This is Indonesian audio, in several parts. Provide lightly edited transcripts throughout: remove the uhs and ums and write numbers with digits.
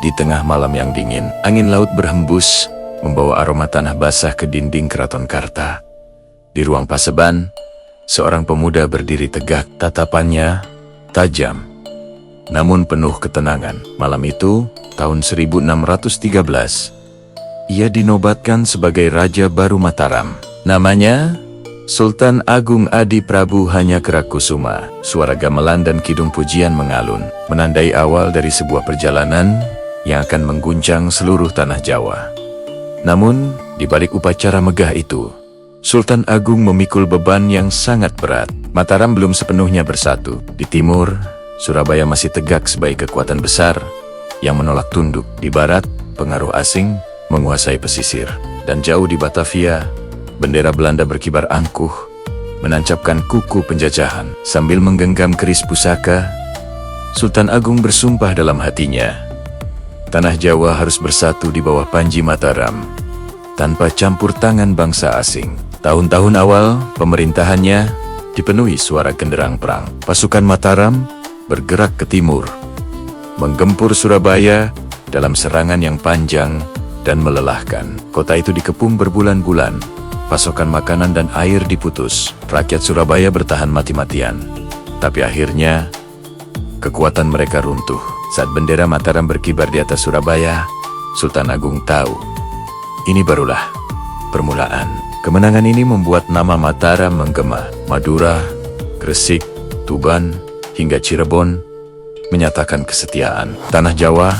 Di tengah malam yang dingin, angin laut berhembus, membawa aroma tanah basah ke dinding Keraton Karta. Di ruang paseban, seorang pemuda berdiri tegak, tatapannya tajam, namun penuh ketenangan. Malam itu, tahun 1613, ia dinobatkan sebagai Raja baru Mataram. Namanya Sultan Agung Adi Prabu Hanyakarakusuma. Suara gamelan dan kidung pujian mengalun, menandai awal dari sebuah perjalanan yang akan mengguncang seluruh tanah Jawa. Namun, di balik upacara megah itu, Sultan Agung memikul beban yang sangat berat. Mataram belum sepenuhnya bersatu. Di timur, Surabaya masih tegak sebagai kekuatan besar yang menolak tunduk. Di barat, pengaruh asing menguasai pesisir. Dan jauh di Batavia, bendera Belanda berkibar angkuh, menancapkan kuku penjajahan. Sambil menggenggam keris pusaka, Sultan Agung bersumpah dalam hatinya, tanah Jawa harus bersatu di bawah Panji Mataram, tanpa campur tangan bangsa asing. Tahun-tahun awal pemerintahannya dipenuhi suara genderang perang. Pasukan Mataram bergerak ke timur, menggempur Surabaya dalam serangan yang panjang dan melelahkan. Kota itu dikepung berbulan-bulan, pasokan makanan dan air diputus. Rakyat Surabaya bertahan mati-matian, tapi akhirnya kekuatan mereka runtuh. Saat bendera Mataram berkibar di atas Surabaya, Sultan Agung tahu, ini barulah permulaan. Kemenangan ini membuat nama Mataram menggema. Madura, Gresik, Tuban, hingga Cirebon menyatakan kesetiaan. Tanah Jawa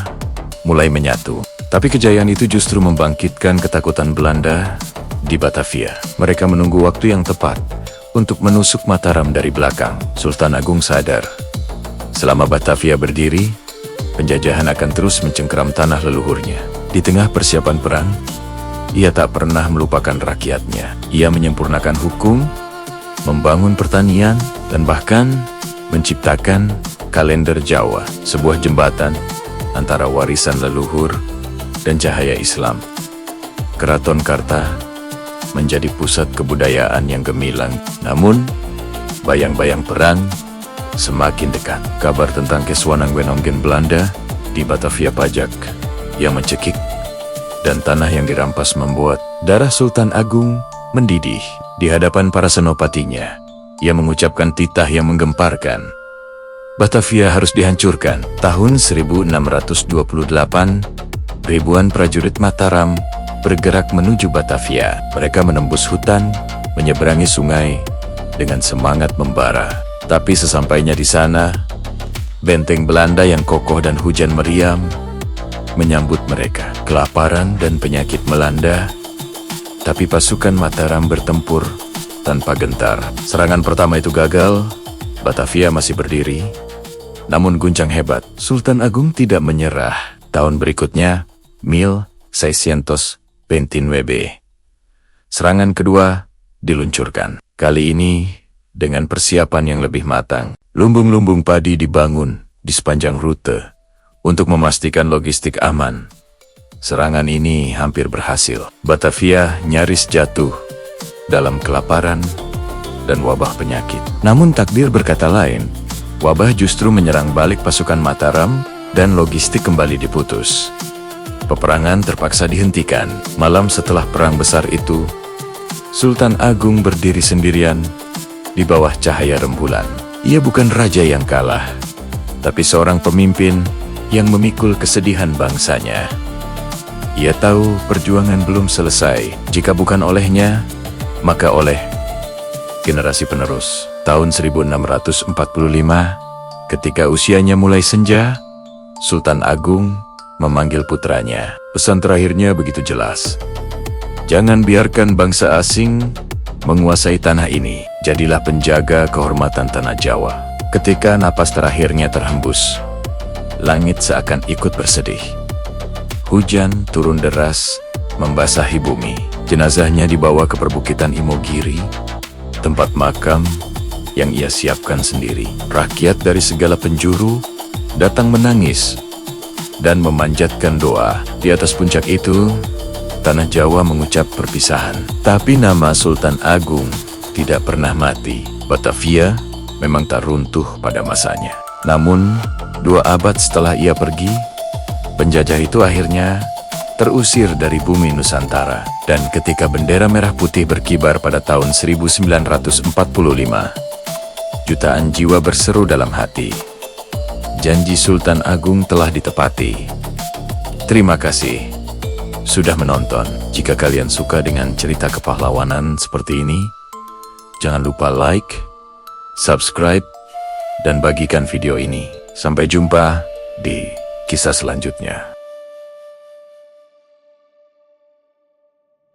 mulai menyatu. Tapi kejayaan itu justru membangkitkan ketakutan Belanda di Batavia. Mereka menunggu waktu yang tepat untuk menusuk Mataram dari belakang. Sultan Agung sadar, selama Batavia berdiri, penjajahan akan terus mencengkeram tanah leluhurnya. Di tengah persiapan perang, ia tak pernah melupakan rakyatnya. Ia menyempurnakan hukum, membangun pertanian, dan bahkan menciptakan kalender Jawa, sebuah jembatan antara warisan leluhur dan cahaya Islam. Keraton Karta menjadi pusat kebudayaan yang gemilang. Namun, bayang-bayang perang semakin dekat. Kabar tentang Keswanang-Wenongen Belanda di Batavia Pajak yang mencekik dan tanah yang dirampas membuat darah Sultan Agung mendidih. Di hadapan para senopatinya, ia mengucapkan titah yang menggemparkan. Batavia harus dihancurkan. Tahun 1628, ribuan prajurit Mataram bergerak menuju Batavia. Mereka menembus hutan, menyeberangi sungai dengan semangat membara. Tapi sesampainya di sana, benteng Belanda yang kokoh dan hujan meriam menyambut mereka. Kelaparan dan penyakit melanda, tapi pasukan Mataram bertempur tanpa gentar. Serangan pertama itu gagal, Batavia masih berdiri, namun guncang hebat. Sultan Agung tidak menyerah. Tahun berikutnya, 1629, serangan kedua diluncurkan. Kali ini dengan persiapan yang lebih matang. Lumbung-lumbung padi dibangun di sepanjang rute untuk memastikan logistik aman. Serangan ini hampir berhasil. Batavia nyaris jatuh dalam kelaparan dan wabah penyakit. Namun takdir berkata lain. Wabah justru menyerang balik pasukan Mataram dan logistik kembali diputus. Peperangan terpaksa dihentikan. Malam setelah perang besar itu, Sultan Agung berdiri sendirian di bawah cahaya rembulan. Ia bukan raja yang kalah, tapi seorang pemimpin yang memikul kesedihan bangsanya. Ia tahu perjuangan belum selesai. Jika bukan olehnya, maka oleh generasi penerus. Tahun 1645, ketika usianya mulai senja, Sultan Agung memanggil putranya. Pesan terakhirnya begitu jelas. Jangan biarkan bangsa asing menguasai tanah ini. Jadilah penjaga kehormatan tanah Jawa. Ketika napas terakhirnya terhembus, langit seakan ikut bersedih. Hujan turun deras, membasahi bumi. Jenazahnya dibawa ke perbukitan Imogiri, tempat makam yang ia siapkan sendiri. Rakyat dari segala penjuru datang menangis dan memanjatkan doa. Di atas puncak itu, tanah Jawa mengucap perpisahan. Tapi nama Sultan Agung tidak pernah mati. Batavia memang tak runtuh pada masanya. Namun, 2 abad setelah ia pergi, Penjajah itu akhirnya terusir dari bumi Nusantara. Dan ketika bendera merah putih berkibar pada tahun 1945, jutaan jiwa berseru dalam hati, janji Sultan Agung telah ditepati. Terima kasih sudah menonton. Jika kalian suka dengan cerita kepahlawanan seperti ini, jangan lupa like, subscribe, dan bagikan video ini. Sampai jumpa di kisah selanjutnya.